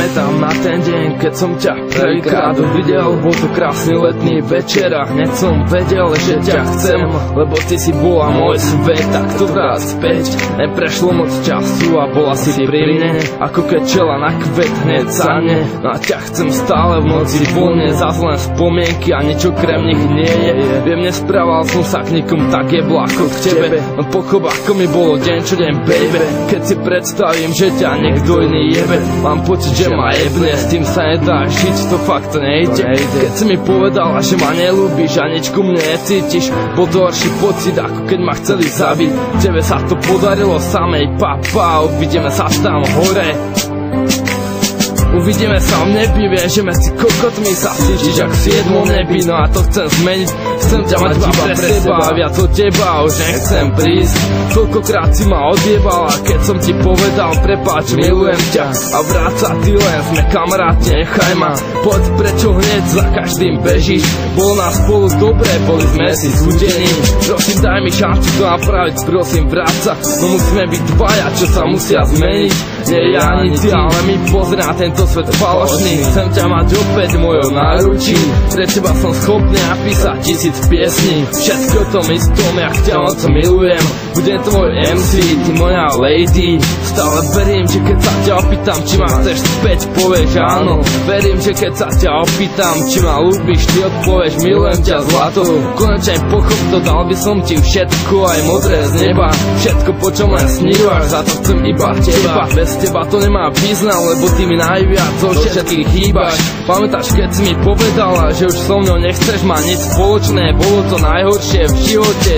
pamätám na ten deň, keď som ťa prvýkrát uvidel. Bol to krásny letný večer a hneď som vedel, že ťa chcem, lebo ty si bola môj svet. Tak to vrát späť, neprešlo moc času a bola si pri mne, ako keď čela na kvet hneď za mne. No a ťa chcem stále v noci voľne, zas len spomienky a nič okrem nich nie je. Viem, nesprával som sa k nikom tak jeblo ako k tebe, no pochop ako mi bolo deň čo deň, baby. Keď si predstavím, že ťa niekto iný jebe, mám pocit, že ma jebne, s tým sa nedá žiť, to fakt nejde. Keď si mi povedala, že ma nelúbiš a nič ku mne necítiš, bol to horší pocit, ako keď ma chceli zabiť. Tebe sa to podarilo samej, papa, uvidíme sa tam hore. Uvidíme sa v nebi, viem, že medzi kokotmi sa cítiš ako v 7. nebi. No a to chcem zmeniť, chcem ťa mať iba pre seba a viac od teba už nechcem prísť. Koľkokrát si ma odjebala, keď som ti povedal prepáč, milujem ťa a vráca ty len, sme kamaráti, nechaj ma. Poď prečo hneď za každým bežíš, bolo nás spolu dobre, boli sme si zúdení. Prosím daj mi šancu to napraviť, prosím vráca, no musíme byť dvaja, čo sa musia zmeniť. Nie ja ani ty, ale mi pozri na tento svet falošný. Chcem ťa mať opäť v mojom náručí, pre teba som schopný napísať 1000 piesní. Všetko tom istom, jak ťa moc milujem. Budem tvoj MC, ty moja lady. Stále verím, že keď sa ťa opýtam, či ma chceš späť, povieš áno. Verím, že keď sa ťa opýtam, či ma ľúbiš, ty odpovieš milujem ťa zlato. Konečne pochop to, dal by som ti všetko, aj modré z neba. Všetko, po čom len snívaš, za to chcem iba teba. Bez teba to nemá význam, lebo ty mi najviac zo všetkých chýbaš. Pamätáš, keď si mi povedala, že už so mnou nechceš mať nič spoločné, bolo to najhoršie v živote.